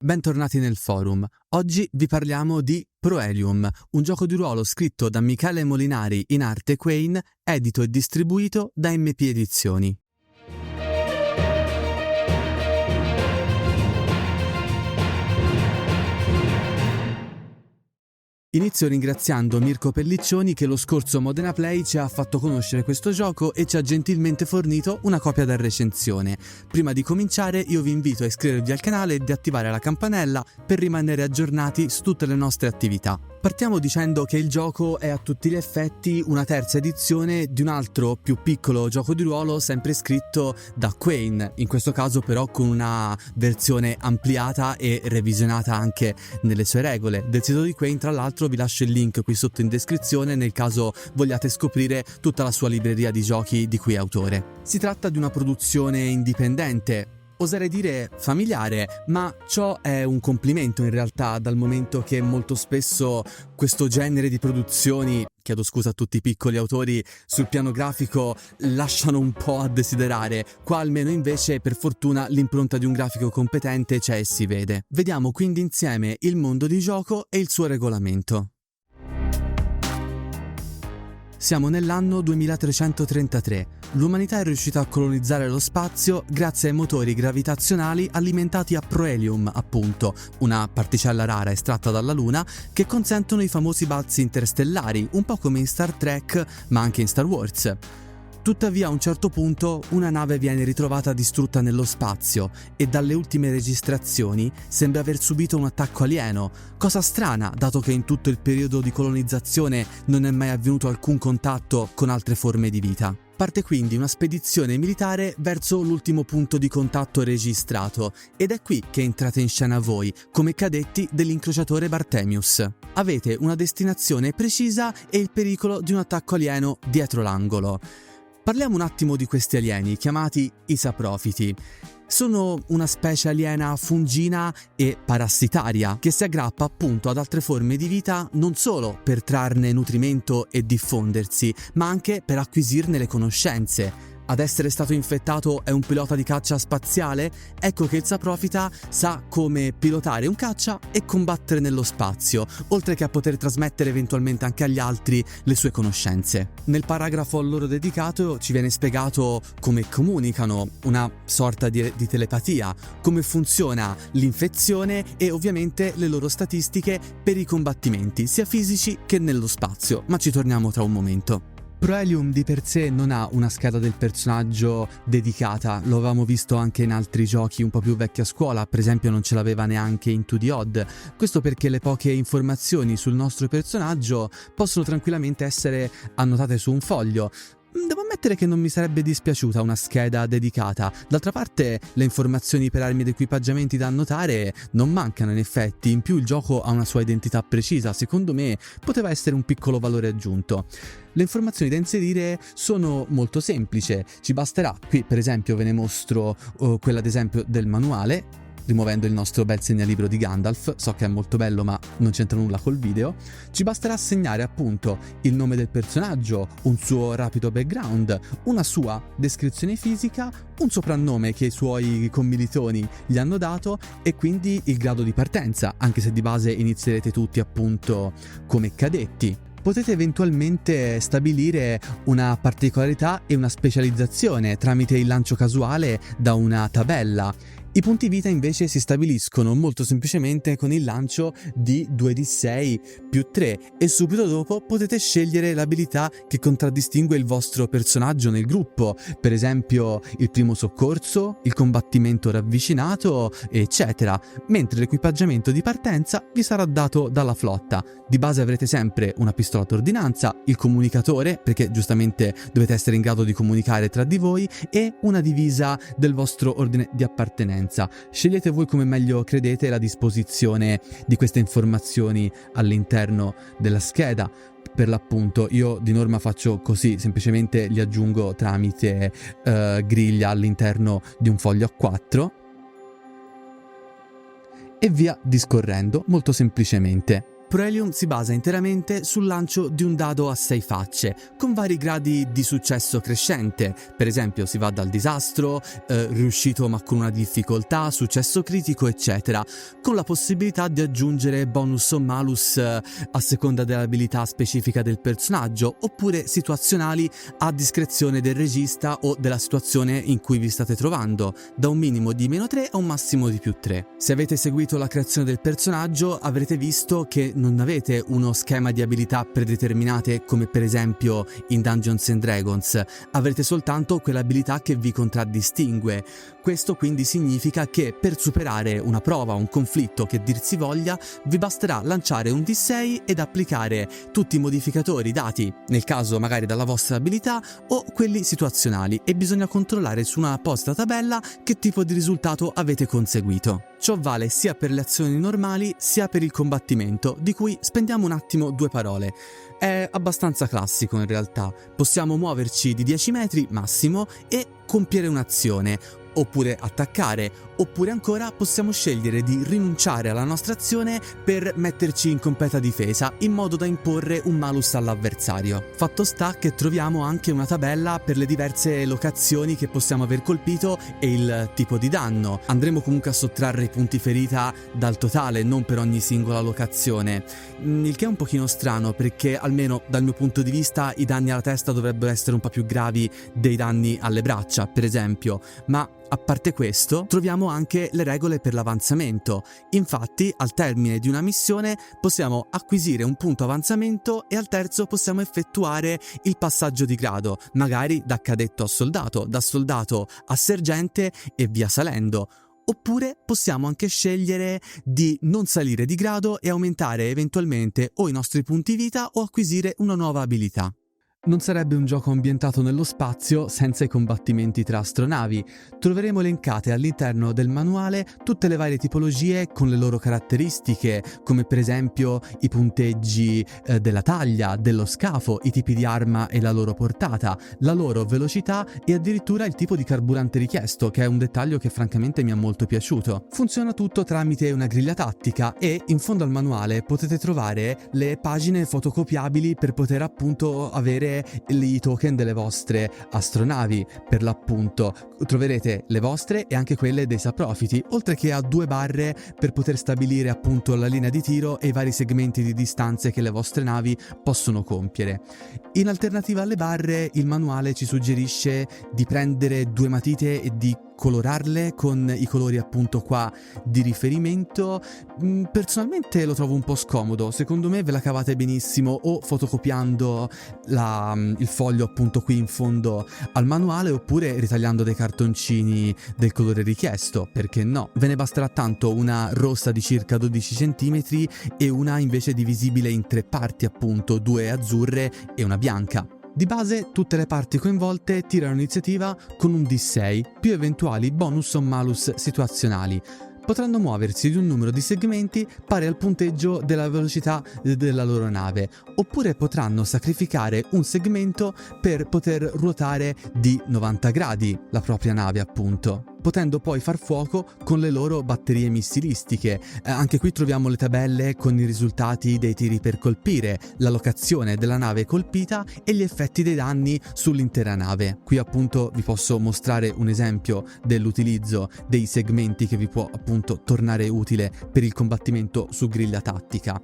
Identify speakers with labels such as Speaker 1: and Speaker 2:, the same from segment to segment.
Speaker 1: Bentornati nel forum. Oggi vi parliamo di Proelium, un gioco di ruolo scritto da Michele Molinari in arte Quain, edito e distribuito da MP Edizioni. Inizio ringraziando Mirko Pelliccioni che lo scorso Modena Play ci ha fatto conoscere questo gioco e ci ha gentilmente fornito una copia da recensione. Prima di cominciare io vi invito a iscrivervi al canale e di attivare la campanella per rimanere aggiornati su tutte le nostre attività. Partiamo dicendo che il gioco è a tutti gli effetti una terza edizione di un altro più piccolo gioco di ruolo sempre scritto da Quain, in questo caso però con una versione ampliata e revisionata anche nelle sue regole. Del sito di Quain tra l'altro vi lascio il link qui sotto in descrizione nel caso vogliate scoprire tutta la sua libreria di giochi di cui è autore. Si tratta di una produzione indipendente, oserei dire familiare, ma ciò è un complimento in realtà, dal momento che molto spesso questo genere di produzioni, chiedo scusa a tutti i piccoli autori, sul piano grafico lasciano un po' a desiderare. Qua almeno invece per fortuna l'impronta di un grafico competente c'è e si vede. Vediamo quindi insieme il mondo di gioco e il suo regolamento. Siamo nell'anno 2333. L'umanità è riuscita a colonizzare lo spazio grazie ai motori gravitazionali alimentati a Proelium, appunto, una particella rara estratta dalla Luna che consentono i famosi balzi interstellari, un po' come in Star Trek, ma anche in Star Wars. Tuttavia a un certo punto una nave viene ritrovata distrutta nello spazio e dalle ultime registrazioni sembra aver subito un attacco alieno, cosa strana dato che in tutto il periodo di colonizzazione non è mai avvenuto alcun contatto con altre forme di vita. Parte quindi una spedizione militare verso l'ultimo punto di contatto registrato ed è qui che entrate in scena voi, come cadetti dell'incrociatore Bartemius. Avete una destinazione precisa e il pericolo di un attacco alieno dietro l'angolo. Parliamo un attimo di questi alieni, chiamati i saprofiti. Sono una specie aliena fungina e parassitaria che si aggrappa appunto ad altre forme di vita non solo per trarne nutrimento e diffondersi, ma anche per acquisirne le conoscenze. Ad essere stato infettato è un pilota di caccia spaziale? Ecco che il saprofita sa come pilotare un caccia e combattere nello spazio, oltre che a poter trasmettere eventualmente anche agli altri le sue conoscenze. Nel paragrafo a loro dedicato ci viene spiegato come comunicano, una sorta di telepatia, come funziona l'infezione e ovviamente le loro statistiche per i combattimenti, sia fisici che nello spazio, ma ci torniamo tra un momento. Proelium di per sé non ha una scheda del personaggio dedicata, lo avevamo visto anche in altri giochi un po' più vecchi a scuola, per esempio non ce l'aveva neanche in 2D Odd, questo perché le poche informazioni sul nostro personaggio possono tranquillamente essere annotate su un foglio. Devo ammettere che non mi sarebbe dispiaciuta una scheda dedicata, d'altra parte le informazioni per armi ed equipaggiamenti da annotare non mancano in effetti, in più il gioco ha una sua identità precisa, secondo me poteva essere un piccolo valore aggiunto. Le informazioni da inserire sono molto semplici, ci basterà, qui per esempio ve ne mostro quella ad esempio del manuale, rimuovendo il nostro bel segnalibro di Gandalf, so che è molto bello ma non c'entra nulla col video. Ci basterà segnare appunto il nome del personaggio, un suo rapido background, una sua descrizione fisica, un soprannome che i suoi commilitoni gli hanno dato e quindi il grado di partenza, anche se di base inizierete tutti appunto come cadetti. Potete eventualmente stabilire una particolarità e una specializzazione tramite il lancio casuale da una tabella. I punti vita invece si stabiliscono molto semplicemente con il lancio di 2d6 più 3 e subito dopo potete scegliere l'abilità che contraddistingue il vostro personaggio nel gruppo, per esempio il primo soccorso, il combattimento ravvicinato, eccetera, mentre l'equipaggiamento di partenza vi sarà dato dalla flotta. Di base avrete sempre una pistola d'ordinanza, il comunicatore, perché giustamente dovete essere in grado di comunicare tra di voi, e una divisa del vostro ordine di appartenenza. Scegliete voi come meglio credete la disposizione di queste informazioni all'interno della scheda. Per l'appunto io di norma faccio così, semplicemente li aggiungo tramite griglia all'interno di un foglio A4 e via discorrendo molto semplicemente. Proelium si basa interamente sul lancio di un dado a 6 facce, con vari gradi di successo crescente. Per esempio si va dal disastro, riuscito ma con una difficoltà, successo critico, eccetera, con la possibilità di aggiungere bonus o malus a seconda dell'abilità specifica del personaggio, oppure situazionali a discrezione del regista o della situazione in cui vi state trovando, da un minimo di -3 a un massimo di +3. Se avete seguito la creazione del personaggio avrete visto che non avete uno schema di abilità predeterminate come per esempio in Dungeons and Dragons, avrete soltanto quell'abilità che vi contraddistingue. Questo quindi significa che per superare una prova, un conflitto che dir si voglia, vi basterà lanciare un D6 ed applicare tutti i modificatori dati, nel caso magari dalla vostra abilità o quelli situazionali, e bisogna controllare su una apposita tabella che tipo di risultato avete conseguito. Ciò vale sia per le azioni normali sia per il combattimento, di cui spendiamo un attimo 2 parole. È abbastanza classico in realtà, possiamo muoverci di 10 metri massimo e compiere un'azione, oppure attaccare, oppure ancora possiamo scegliere di rinunciare alla nostra azione per metterci in completa difesa in modo da imporre un malus all'avversario. Fatto sta che troviamo anche una tabella per le diverse locazioni che possiamo aver colpito e il tipo di danno. Andremo comunque a sottrarre i punti ferita dal totale, non per ogni singola locazione, il che è un pochino strano perché almeno dal mio punto di vista i danni alla testa dovrebbero essere un po' più gravi dei danni alle braccia, per esempio, ma a parte questo, troviamo anche le regole per l'avanzamento. Infatti, al termine di una missione possiamo acquisire un punto avanzamento e al terzo possiamo effettuare il passaggio di grado, magari da cadetto a soldato, da soldato a sergente e via salendo. Oppure possiamo anche scegliere di non salire di grado e aumentare eventualmente o i nostri punti vita o acquisire una nuova abilità. Non sarebbe un gioco ambientato nello spazio senza i combattimenti tra astronavi. Troveremo elencate all'interno del manuale tutte le varie tipologie con le loro caratteristiche, come per esempio i punteggi della taglia, dello scafo, i tipi di arma e la loro portata, la loro velocità e addirittura il tipo di carburante richiesto, che è un dettaglio che francamente mi è molto piaciuto. Funziona tutto tramite una griglia tattica e in fondo al manuale potete trovare le pagine fotocopiabili per poter appunto avere i token delle vostre astronavi. Per l'appunto troverete le vostre e anche quelle dei saprofiti, oltre che a 2 barre per poter stabilire appunto la linea di tiro e i vari segmenti di distanze che le vostre navi possono compiere. In alternativa alle barre, il manuale ci suggerisce di prendere 2 matite e di colorarle con i colori appunto qua di riferimento. Personalmente lo trovo un po' scomodo, secondo me ve la cavate benissimo o fotocopiando il foglio appunto qui in fondo al manuale, oppure ritagliando dei cartoncini del colore richiesto, perché no, ve ne basterà tanto una rossa di circa 12 cm e una invece divisibile in 3 parti appunto, 2 azzurre e una bianca. Di base tutte le parti coinvolte tirano iniziativa con un D6 più eventuali bonus o malus situazionali. Potranno muoversi di un numero di segmenti pari al punteggio della velocità della loro nave, oppure potranno sacrificare un segmento per poter ruotare di 90 gradi la propria nave appunto, potendo poi far fuoco con le loro batterie missilistiche. Anche qui troviamo le tabelle con i risultati dei tiri per colpire, la locazione della nave colpita e gli effetti dei danni sull'intera nave. Qui appunto vi posso mostrare un esempio dell'utilizzo dei segmenti che vi può appunto tornare utile per il combattimento su griglia tattica.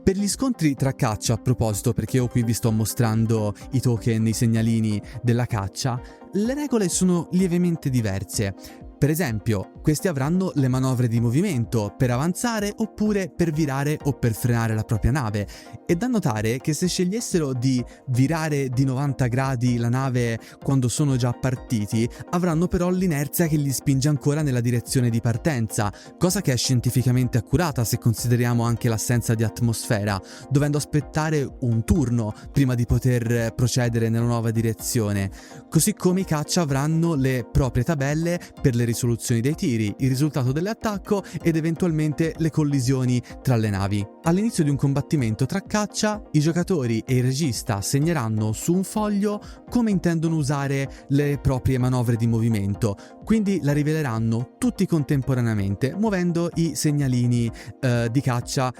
Speaker 1: Per gli scontri tra caccia, a proposito, perché io qui vi sto mostrando i token, i segnalini della caccia, le regole sono lievemente diverse. Per esempio, questi avranno le manovre di movimento per avanzare oppure per virare o per frenare la propria nave. E da notare che se scegliessero di virare di 90 gradi la nave quando sono già partiti, avranno però l'inerzia che li spinge ancora nella direzione di partenza, cosa che è scientificamente accurata se consideriamo anche l'assenza di atmosfera, dovendo aspettare un turno prima di poter procedere nella nuova direzione. Così come i caccia avranno le proprie tabelle per le risoluzioni dei tiri, il risultato dell'attacco ed eventualmente le collisioni tra le navi. All'inizio di un combattimento tra caccia, i giocatori e il regista segneranno su un foglio come intendono usare le proprie manovre di movimento, quindi la riveleranno tutti contemporaneamente, muovendo i segnalini dei caccia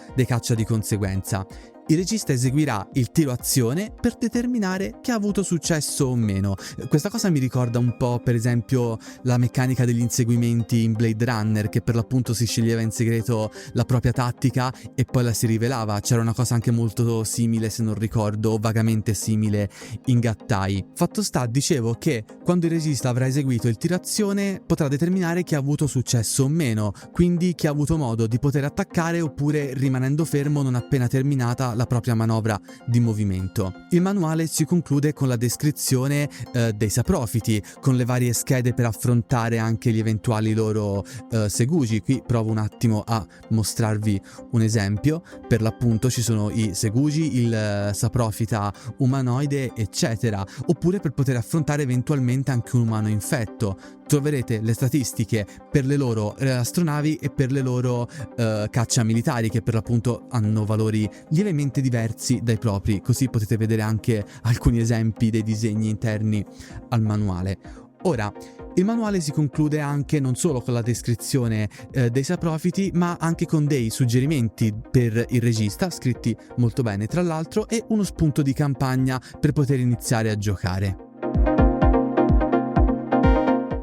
Speaker 1: di conseguenza. Il regista eseguirà il tiro azione per determinare che ha avuto successo o meno. Questa cosa mi ricorda un po', per esempio, la meccanica degli inseguimenti in Blade Runner, che per l'appunto si sceglieva in segreto la propria tattica e poi la si rivelava. C'era una cosa anche molto simile, se non ricordo, o vagamente simile in Gattai. Fatto sta, dicevo, che quando il regista avrà eseguito il tiro azione potrà determinare chi ha avuto successo o meno, quindi chi ha avuto modo di poter attaccare oppure rimanendo fermo non appena terminata la propria manovra di movimento. Il manuale si conclude con la descrizione dei saprofiti, con le varie schede per affrontare anche gli eventuali loro segugi. Qui provo un attimo a mostrarvi un esempio. Per l'appunto ci sono i segugi, il saprofita umanoide, eccetera, oppure per poter affrontare eventualmente anche un umano infetto. Troverete le statistiche per le loro astronavi e per le loro caccia militari, che per l'appunto hanno valori lievemente diversi dai propri, così potete vedere anche alcuni esempi dei disegni interni al manuale. Ora, il manuale si conclude anche non solo con la descrizione dei saprofiti, ma anche con dei suggerimenti per il regista, scritti molto bene tra l'altro, e uno spunto di campagna per poter iniziare a giocare.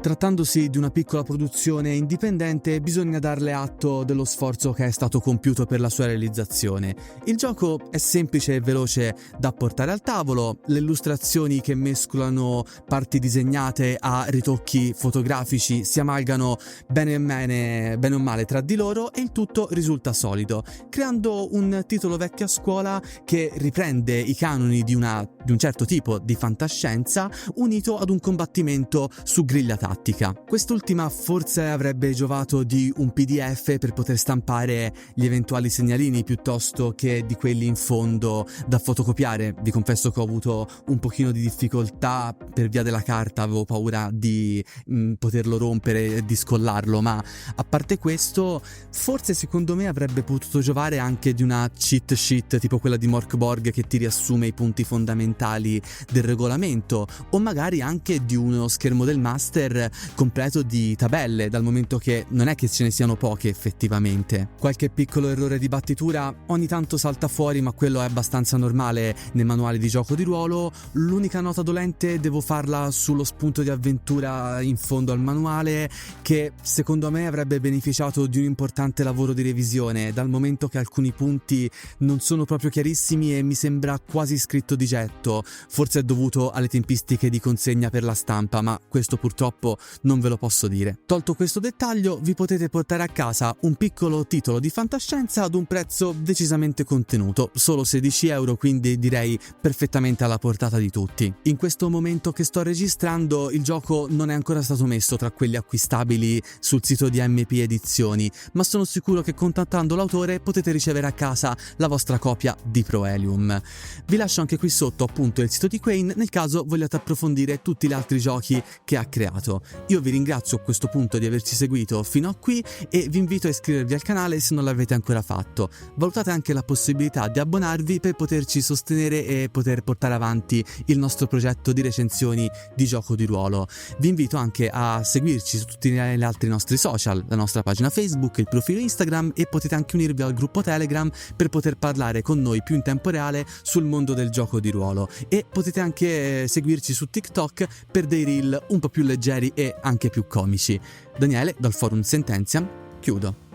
Speaker 1: Trattandosi di una piccola produzione indipendente, bisogna darle atto dello sforzo che è stato compiuto per la sua realizzazione. Il gioco è semplice e veloce da portare al tavolo, le illustrazioni che mescolano parti disegnate a ritocchi fotografici si amalgano bene o male tra di loro e il tutto risulta solido, creando un titolo vecchio a scuola che riprende i canoni di un certo tipo di fantascienza unito ad un combattimento su griglia tattica. Quest'ultima forse avrebbe giovato di un PDF per poter stampare gli eventuali segnalini piuttosto che di quelli in fondo da fotocopiare. Vi confesso che ho avuto un pochino di difficoltà per via della carta, avevo paura di poterlo rompere e di scollarlo, ma a parte questo forse secondo me avrebbe potuto giovare anche di una cheat sheet tipo quella di Mork Borg che ti riassume i punti fondamentali del regolamento, o magari anche di uno schermo del master completo di tabelle, dal momento che non è che ce ne siano poche effettivamente. Qualche piccolo errore di battitura ogni tanto salta fuori, ma quello è abbastanza normale nei manuali di gioco di ruolo. L'unica nota dolente devo farla sullo spunto di avventura in fondo al manuale, che secondo me avrebbe beneficiato di un importante lavoro di revisione, dal momento che alcuni punti non sono proprio chiarissimi e mi sembra quasi scritto di getto. Forse è dovuto alle tempistiche di consegna per la stampa, ma questo purtroppo non ve lo posso dire. Tolto questo dettaglio, vi potete portare a casa un piccolo titolo di fantascienza ad un prezzo decisamente contenuto, solo 16 euro, quindi direi perfettamente alla portata di tutti. In questo momento che sto registrando, il gioco non è ancora stato messo tra quelli acquistabili sul sito di MP Edizioni, ma sono sicuro che contattando l'autore potete ricevere a casa la vostra copia di Proelium. Vi lascio anche qui sotto appunto il sito di Quain nel caso vogliate approfondire tutti gli altri giochi che ha creato. Io vi ringrazio a questo punto di averci seguito fino a qui e vi invito a iscrivervi al canale se non l'avete ancora fatto. Valutate anche la possibilità di abbonarvi per poterci sostenere e poter portare avanti il nostro progetto di recensioni di gioco di ruolo. Vi invito anche a seguirci su tutti gli altri nostri social, la nostra pagina Facebook, il profilo Instagram, e potete anche unirvi al gruppo Telegram per poter parlare con noi più in tempo reale sul mondo del gioco di ruolo, e potete anche seguirci su TikTok per dei reel un po' più leggeri e anche più comici. Daniele, dal forum Sentenziam, chiudo.